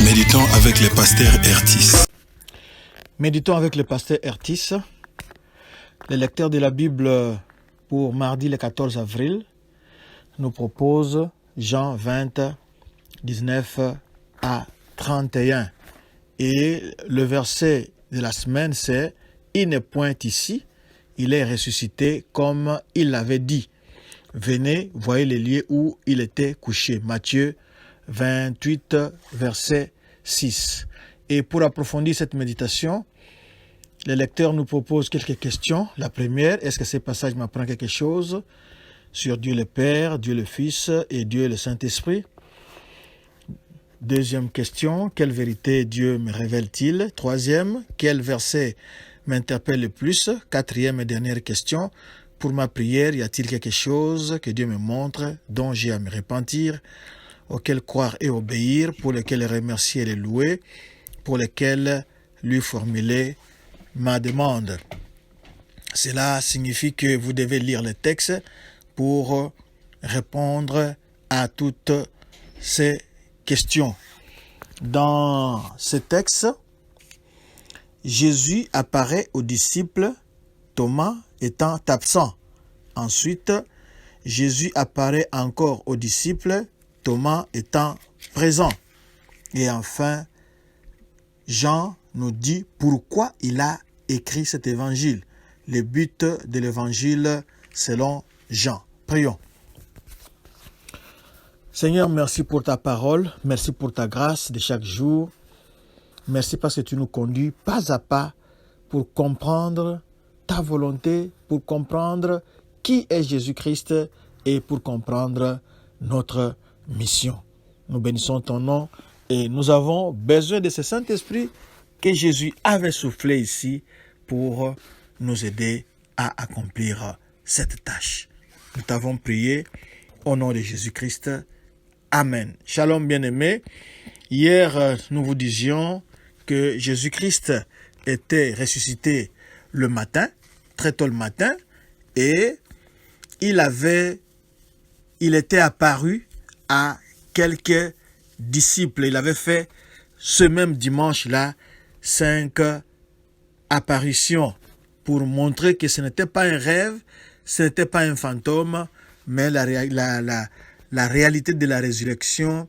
Méditons avec le pasteur Ertis. Méditons avec le pasteur Ertis. Le lecteur de la Bible pour mardi le 14 avril nous propose Jean 20, 19 à 31. Et le verset de la semaine, c'est « Il n'est point ici, il est ressuscité comme il l'avait dit. Venez, voyez les lieux où il était couché. » Matthieu 28, verset 6. Et pour approfondir cette méditation, le lecteur nous propose quelques questions. La première, est-ce que ce passage m'apprend quelque chose sur Dieu le Père, Dieu le Fils et Dieu le Saint-Esprit? Deuxième question, quelle vérité Dieu me révèle-t-il? Troisième, quel verset m'interpelle le plus? Quatrième et dernière question, pour ma prière, y a-t-il quelque chose que Dieu me montre, dont j'ai à me repentir, auquel croire et obéir, pour lequel remercier et le louer, pour lequel lui formuler ma demande? Cela signifie que vous devez lire le texte pour répondre à toutes ces questions. Dans ce texte, Jésus apparaît aux disciples, Thomas étant absent. Ensuite, Jésus apparaît encore aux disciples, Thomas étant présent. Et enfin, Jean nous dit pourquoi il a écrit cet évangile. Le but de l'évangile selon Jean. Prions. Seigneur, merci pour ta parole, merci pour ta grâce de chaque jour. Merci parce que tu nous conduis pas à pas pour comprendre ta volonté, pour comprendre qui est Jésus-Christ et pour comprendre notre mission. Nous bénissons ton nom et nous avons besoin de ce Saint-Esprit que Jésus avait soufflé ici pour nous aider à accomplir cette tâche. Nous t'avons prié au nom de Jésus-Christ. Amen. Shalom bien-aimés. Hier, nous vous disions que Jésus-Christ était ressuscité le matin, très tôt le matin, et il était apparu à quelques disciples. Il avait fait ce même dimanche-là 5 apparitions pour montrer que ce n'était pas un rêve, ce n'était pas un fantôme, mais la réalité de la résurrection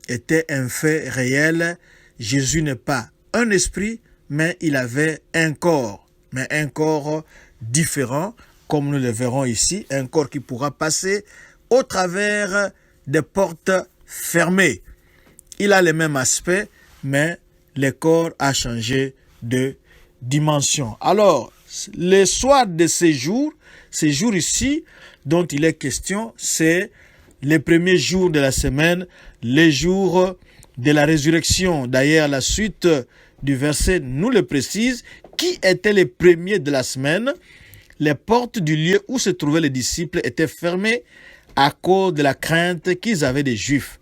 était un fait réel. Jésus n'est pas un esprit, mais il avait un corps, mais un corps différent, comme nous le verrons ici, un corps qui pourra passer au travers des portes fermées. Il a le même aspect, mais le corps a changé de dimension. Alors, le soir de ces jours ici, dont il est question, c'est les premiers jours de la semaine, les jours de la résurrection. D'ailleurs, la suite du verset nous le précise. Qui étaient les premiers de la semaine? Les portes du lieu où se trouvaient les disciples étaient fermées à cause de la crainte qu'ils avaient des Juifs.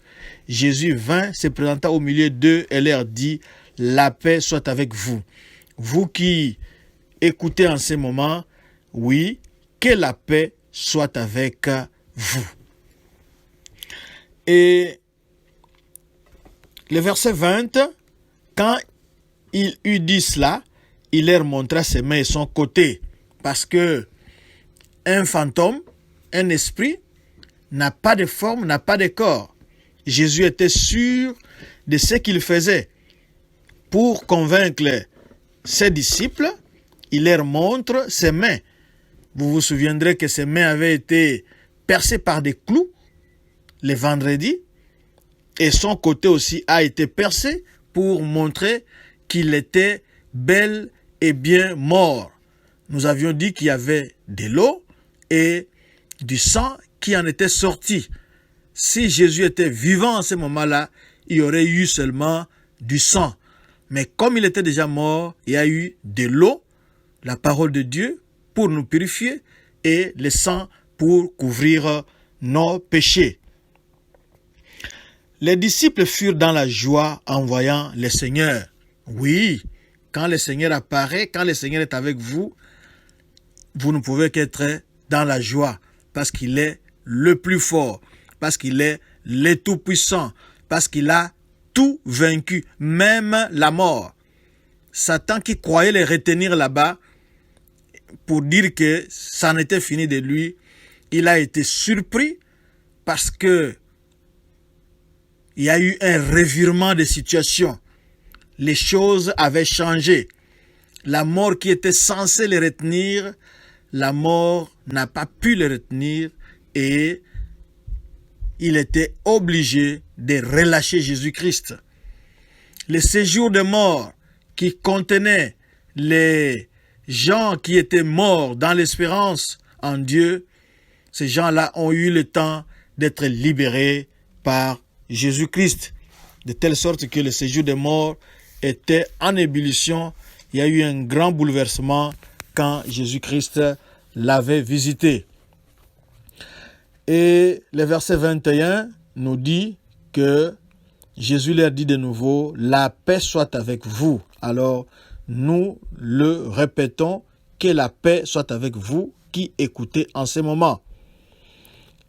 Jésus vint, se présenta au milieu d'eux et leur dit « La paix soit avec vous ». Vous qui écoutez en ce moment, oui, que la paix soit avec vous. Et le verset 20, quand il eut dit cela, il leur montra ses mains et son côté. Parce que un fantôme, un esprit, n'a pas de forme, n'a pas de corps. Jésus était sûr de ce qu'il faisait. Pour convaincre ses disciples, il leur montre ses mains. Vous vous souviendrez que ses mains avaient été percées par des clous le vendredi, et son côté aussi a été percé pour montrer qu'il était bel et bien mort. Nous avions dit qu'il y avait de l'eau et du sang qui en était sorti. Si Jésus était vivant en ce moment-là, il y aurait eu seulement du sang. Mais comme il était déjà mort, il y a eu de l'eau, la parole de Dieu, pour nous purifier, et le sang pour couvrir nos péchés. Les disciples furent dans la joie en voyant le Seigneur. Oui, quand le Seigneur apparaît, quand le Seigneur est avec vous, vous ne pouvez qu'être dans la joie, parce qu'il est le plus fort, parce qu'il est le tout-puissant, parce qu'il a tout vaincu, même la mort. Satan qui croyait les retenir là-bas pour dire que ça n'était fini de lui, il a été surpris parce que il y a eu un revirement de situation. Les choses avaient changé. La mort qui était censée les retenir, la mort n'a pas pu les retenir et il était obligé de relâcher Jésus-Christ. Le séjour de mort qui contenait les gens qui étaient morts dans l'espérance en Dieu, ces gens-là ont eu le temps d'être libérés par Jésus-Christ, de telle sorte que le séjour des morts était en ébullition. Il y a eu un grand bouleversement quand Jésus-Christ l'avait visité. Et le verset 21 nous dit que Jésus leur dit de nouveau, « La paix soit avec vous. » Alors, nous le répétons, que la paix soit avec vous qui écoutez en ce moment.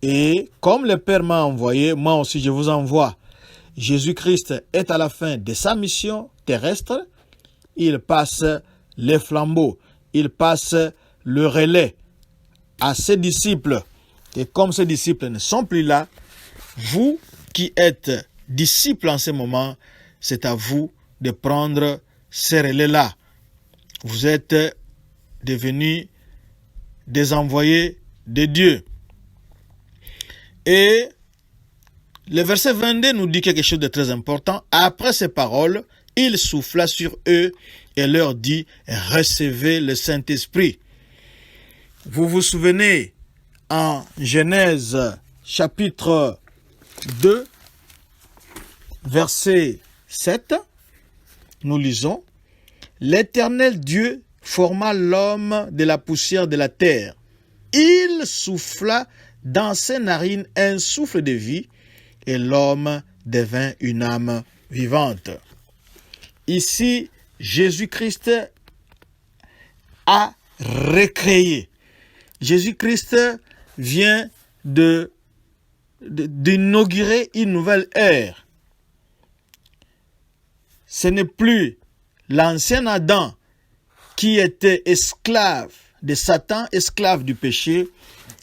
Et comme le Père m'a envoyé, moi aussi je vous envoie. Jésus-Christ est à la fin de sa mission terrestre. Il passe les flambeaux, il passe le relais à ses disciples. Et comme ces disciples ne sont plus là, vous qui êtes disciples en ce moment, c'est à vous de prendre ces relais-là. Vous êtes devenus des envoyés de Dieu. Et le verset 22 nous dit quelque chose de très important. Après ces paroles, il souffla sur eux et leur dit, recevez le Saint-Esprit. Vous vous souvenez, en Genèse chapitre 2, verset 7, nous lisons, l'Éternel Dieu forma l'homme de la poussière de la terre. Il souffla dans ses narines un souffle de vie, et l'homme devint une âme vivante. Ici, Jésus-Christ a recréé. Jésus-Christ vient d'inaugurer une nouvelle ère. Ce n'est plus l'ancien Adam qui était esclave de Satan, esclave du péché.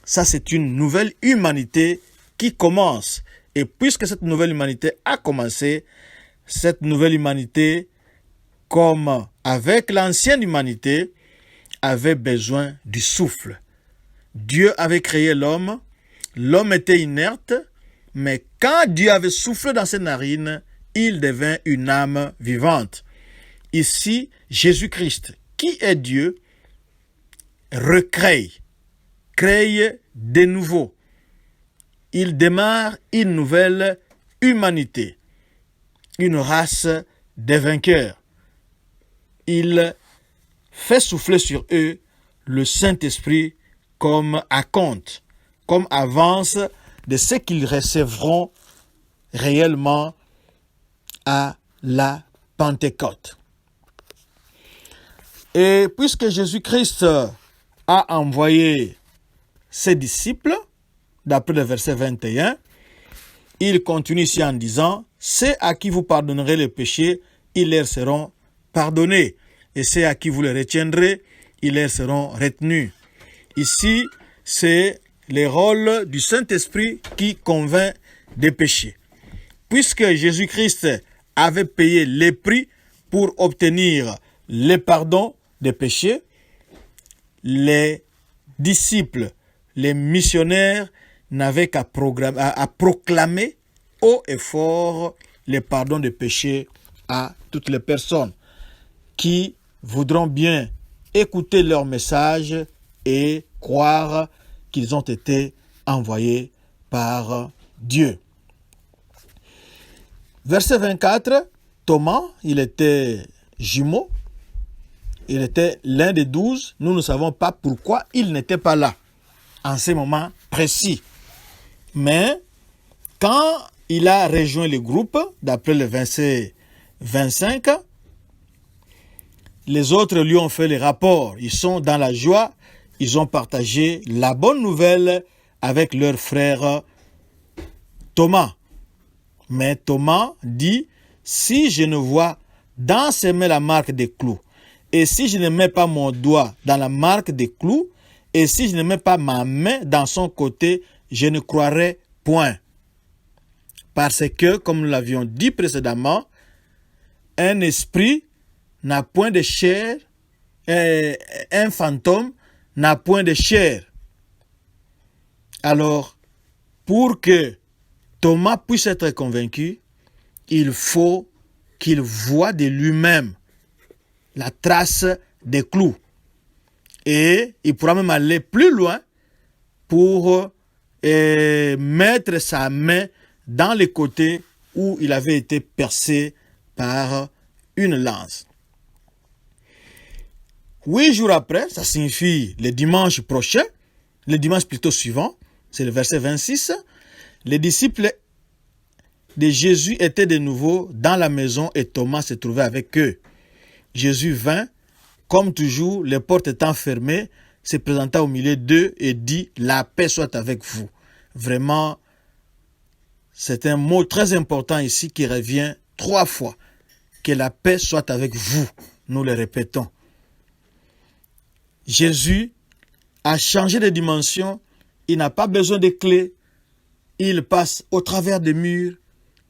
Ça, c'est une nouvelle humanité qui commence. Et puisque cette nouvelle humanité a commencé, cette nouvelle humanité, comme avec l'ancienne humanité, avait besoin du souffle. Dieu avait créé l'homme, l'homme était inerte, mais quand Dieu avait soufflé dans ses narines, il devint une âme vivante. Ici, Jésus-Christ, qui est Dieu, recrée, crée de nouveau. Il démarre une nouvelle humanité, une race de vainqueurs. Il fait souffler sur eux le Saint-Esprit comme acompte, comme avance de ce qu'ils recevront réellement à la Pentecôte. Et puisque Jésus-Christ a envoyé ses disciples, d'après le verset 21, il continue ici en disant, « Ceux à qui vous pardonnerez les péchés, ils leur seront pardonnés. Et ceux à qui vous les retiendrez, ils leur seront retenus. » Ici, c'est le rôle du Saint-Esprit qui convainc des péchés. Puisque Jésus-Christ avait payé les prix pour obtenir le pardon des péchés, les disciples, les missionnaires n'avaient qu'à proclamer haut et fort le pardon des péchés à toutes les personnes qui voudront bien écouter leur message et croire qu'ils ont été envoyés par Dieu. Verset 24, Thomas, il était jumeau, il était l'un des 12. Nous ne savons pas pourquoi il n'était pas là en ce moment précis. Mais quand il a rejoint le groupe, d'après le verset 25, les autres lui ont fait les rapports. Ils sont dans la joie, ils ont partagé la bonne nouvelle avec leur frère Thomas. Mais Thomas dit, si je ne vois dans ses mains la marque des clous, et si je ne mets pas mon doigt dans la marque des clous, et si je ne mets pas ma main dans son côté, je ne croirai point. Parce que, comme nous l'avions dit précédemment, un esprit n'a point de chair, un fantôme n'a point de chair. Alors, pour que Thomas puisse être convaincu, il faut qu'il voie de lui-même la trace des clous. Et il pourra même aller plus loin pour mettre sa main dans les côtés où il avait été percé par une lance. 8 jours après, ça signifie le dimanche prochain, le dimanche plutôt suivant, c'est le verset 26, les disciples de Jésus étaient de nouveau dans la maison et Thomas se trouvait avec eux. Jésus vint, comme toujours, les portes étant fermées, se présenta au milieu d'eux et dit « La paix soit avec vous ». Vraiment, c'est un mot très important ici qui revient 3 fois. Que la paix soit avec vous, nous le répétons. Jésus a changé de dimension, il n'a pas besoin de clés, il passe au travers des murs,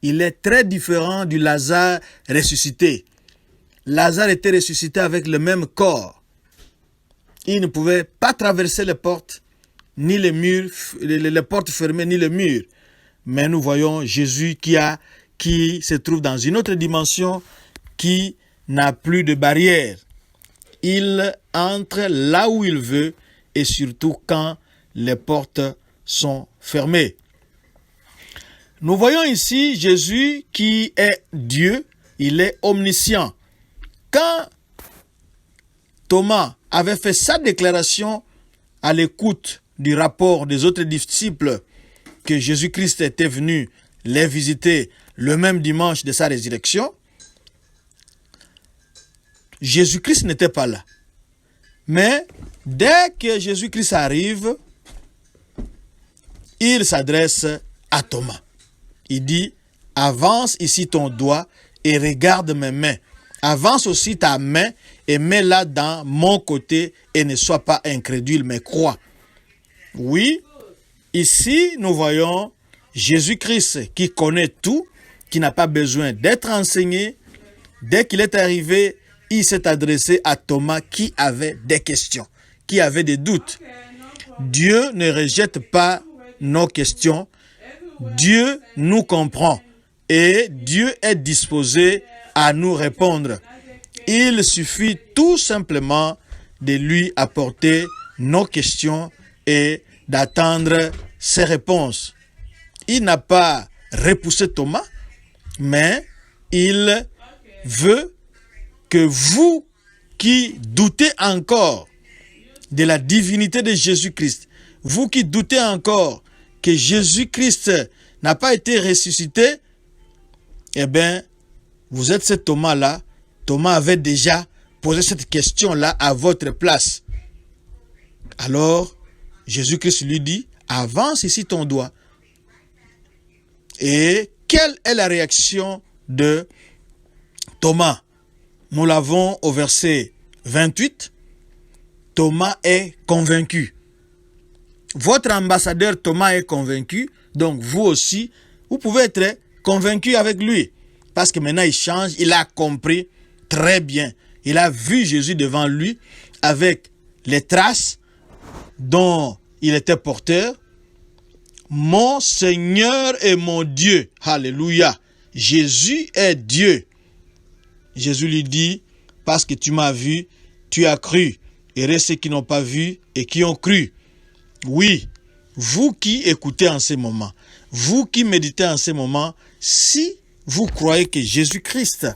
il est très différent du Lazare ressuscité. Lazare était ressuscité avec le même corps. Il ne pouvait pas traverser les portes, ni les murs, les portes fermées, ni les murs. Mais nous voyons Jésus qui se trouve dans une autre dimension, qui n'a plus de barrière. Il entre là où il veut et surtout quand les portes sont fermées. Nous voyons ici Jésus qui est Dieu, il est omniscient. Quand Thomas avait fait sa déclaration à l'écoute du rapport des autres disciples que Jésus-Christ était venu les visiter le même dimanche de sa résurrection, Jésus-Christ n'était pas là. Mais dès que Jésus-Christ arrive, il s'adresse à Thomas. Il dit, avance ici ton doigt et regarde mes mains. Avance aussi ta main et mets-la dans mon côté et ne sois pas incrédule, mais crois. Oui, ici nous voyons Jésus-Christ qui connaît tout, qui n'a pas besoin d'être enseigné. Dès qu'il est arrivé, il s'est adressé à Thomas qui avait des questions, qui avait des doutes. Dieu ne rejette pas nos questions. Dieu nous comprend et Dieu est disposé à nous répondre. Il suffit tout simplement de lui apporter nos questions et d'attendre ses réponses. Il n'a pas repoussé Thomas, mais il veut que vous qui doutez encore de la divinité de Jésus-Christ, vous qui doutez encore que Jésus-Christ n'a pas été ressuscité, eh bien, vous êtes ce Thomas-là. Thomas avait déjà posé cette question-là à votre place. Alors, Jésus-Christ lui dit, avance ici ton doigt. Et quelle est la réaction de Thomas? Nous l'avons au verset 28. Thomas est convaincu. Votre ambassadeur Thomas est convaincu, donc vous aussi, vous pouvez être convaincu avec lui. Parce que maintenant il change, il a compris très bien. Il a vu Jésus devant lui avec les traces dont il était porteur. Mon Seigneur et mon Dieu. Alléluia. Jésus est Dieu. Jésus lui dit, parce que tu m'as vu, tu as cru. Et ceux qui n'ont pas vu et qui ont cru. Oui, vous qui écoutez en ce moment, vous qui méditez en ce moment, si vous croyez que Jésus-Christ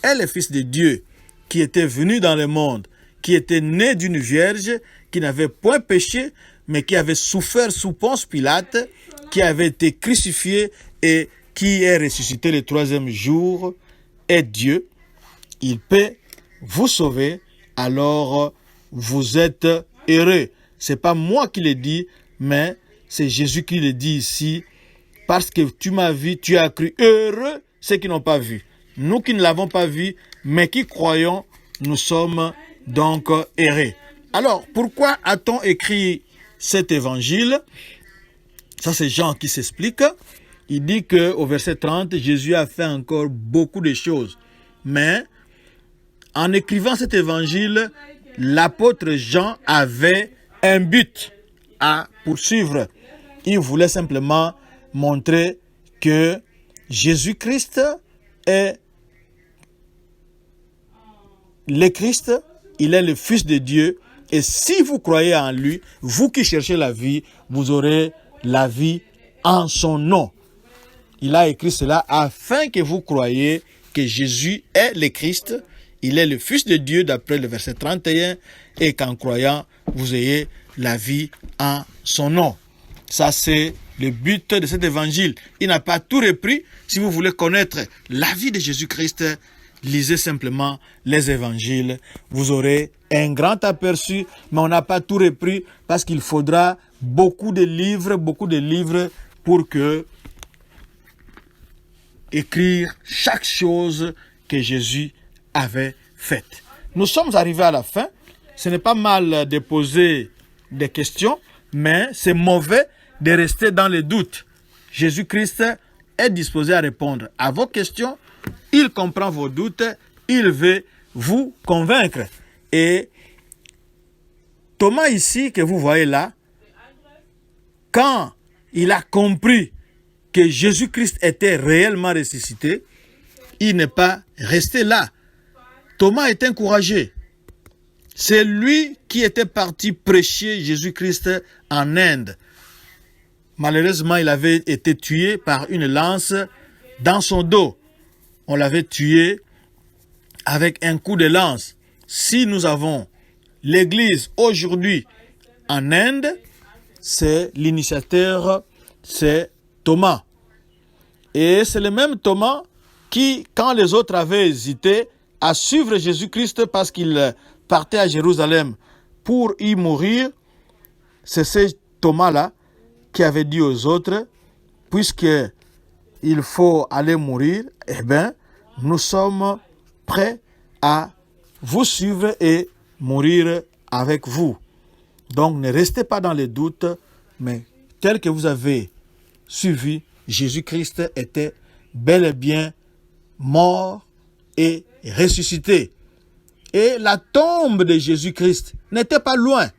est le Fils de Dieu, qui était venu dans le monde, qui était né d'une vierge, qui n'avait point péché, mais qui avait souffert sous Ponce Pilate, qui avait été crucifié et qui est ressuscité le 3e jour, est Dieu, il peut vous sauver, alors vous êtes heureux. C'est pas moi qui le dis, mais c'est Jésus qui le dit ici. Parce que tu m'as vu, tu as cru. Heureux ceux qui n'ont pas vu. nous qui ne l'avons pas vu, mais qui croyons, nous sommes donc errés. Alors, pourquoi a-t-on écrit cet évangile? Ça, c'est Jean qui s'explique. Il dit qu'au verset 30, Jésus a fait encore beaucoup de choses. Mais, en écrivant cet évangile, l'apôtre Jean avait un but à poursuivre. Il voulait simplement montrer que Jésus-Christ est le Christ, il est le Fils de Dieu. Et si vous croyez en lui, vous qui cherchez la vie, vous aurez la vie en son nom. Il a écrit cela afin que vous croyiez que Jésus est le Christ, il est le Fils de Dieu d'après le verset 31, et qu'en croyant, vous ayez la vie en son nom. Ça, c'est le but de cet évangile. Il n'a pas tout repris. Si vous voulez connaître la vie de Jésus-Christ, lisez simplement les évangiles. Vous aurez un grand aperçu, mais on n'a pas tout repris parce qu'il faudra beaucoup de livres pour que écrire chaque chose que Jésus avait faite. Nous sommes arrivés à la fin. Ce n'est pas mal de poser des questions, mais c'est mauvais de rester dans les doutes. Jésus-Christ est disposé à répondre à vos questions. Il comprend vos doutes. Il veut vous convaincre. Et Thomas ici, que vous voyez là, quand il a compris que Jésus-Christ était réellement ressuscité, il n'est pas resté là. Thomas est encouragé. C'est lui qui était parti prêcher Jésus-Christ en Inde. Malheureusement, il avait été tué par une lance dans son dos. On l'avait tué avec un coup de lance. Si nous avons l'Église aujourd'hui en Inde, c'est l'initiateur, c'est Thomas. Et c'est le même Thomas qui, quand les autres avaient hésité à suivre Jésus-Christ parce qu'il partait à Jérusalem pour y mourir, c'est ce Thomas-là qui avait dit aux autres, puisque il faut aller mourir, eh bien, nous sommes prêts à vous suivre et mourir avec vous. Donc, ne restez pas dans les doutes, mais tel que vous avez suivi, Jésus-Christ était bel et bien mort et ressuscité. Et la tombe de Jésus-Christ n'était pas loin.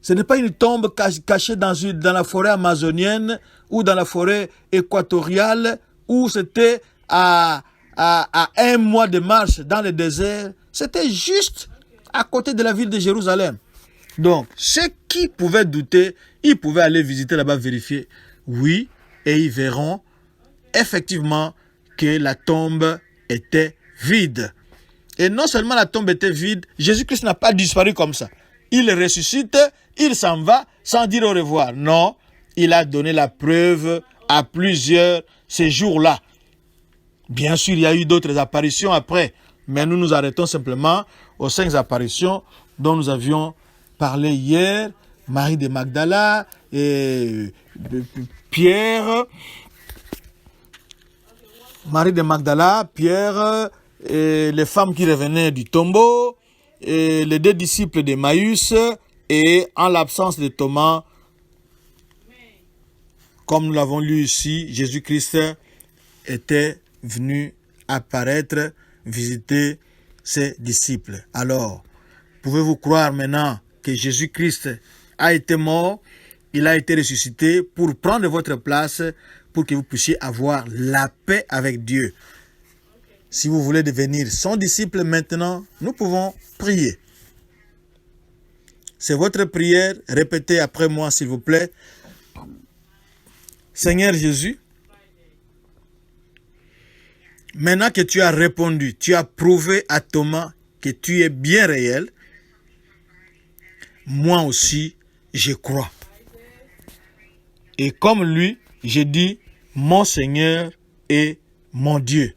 Ce n'est pas une tombe cachée dans la forêt amazonienne ou dans la forêt équatoriale où c'était à 1 mois de marche dans le désert. C'était juste à côté de la ville de Jérusalem. Donc, ceux qui pouvaient douter, ils pouvaient aller visiter là-bas, vérifier. Oui, et ils verront effectivement que la tombe était vide. Et non seulement la tombe était vide, Jésus-Christ n'a pas disparu comme ça. Il ressuscite, il s'en va sans dire au revoir. Non, il a donné la preuve à plusieurs ces jours-là. Bien sûr, il y a eu d'autres apparitions après, mais nous nous arrêtons simplement aux 5 apparitions dont nous avions parlé hier. Marie de Magdala, et Pierre, Marie de Magdala, Pierre, et les femmes qui revenaient du tombeau, et les 2 disciples d'Emmaüs, et en l'absence de Thomas, comme nous l'avons lu ici, Jésus-Christ était venu apparaître, visiter ses disciples. Alors, pouvez-vous croire maintenant que Jésus-Christ a été mort, il a été ressuscité pour prendre votre place, pour que vous puissiez avoir la paix avec Dieu. Si vous voulez devenir son disciple maintenant, nous pouvons prier. C'est votre prière. Répétez après moi, s'il vous plaît. Seigneur Jésus, maintenant que tu as répondu, tu as prouvé à Thomas que tu es bien réel, moi aussi, je crois. Et comme lui, j'ai dit, mon Seigneur et mon Dieu.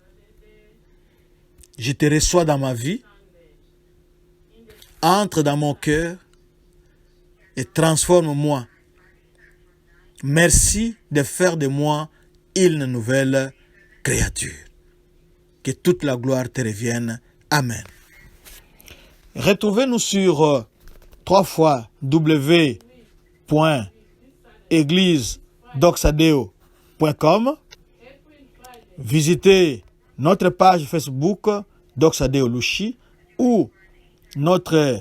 Je te reçois dans ma vie, entre dans mon cœur et transforme-moi. Merci de faire de moi une nouvelle créature. Que toute la gloire te revienne. Amen. Retrouvez-nous sur www.églisedoxadeo.com. Visitez notre page Facebook Doxadeo Lushi ou notre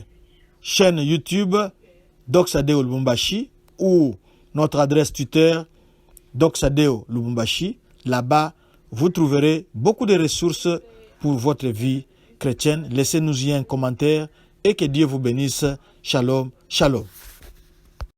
chaîne YouTube Doxadeo Lubumbashi ou notre adresse Twitter Doxadeo Lubumbashi. Là-bas, vous trouverez beaucoup de ressources pour votre vie chrétienne. Laissez-nous y un commentaire et que Dieu vous bénisse. Shalom, shalom.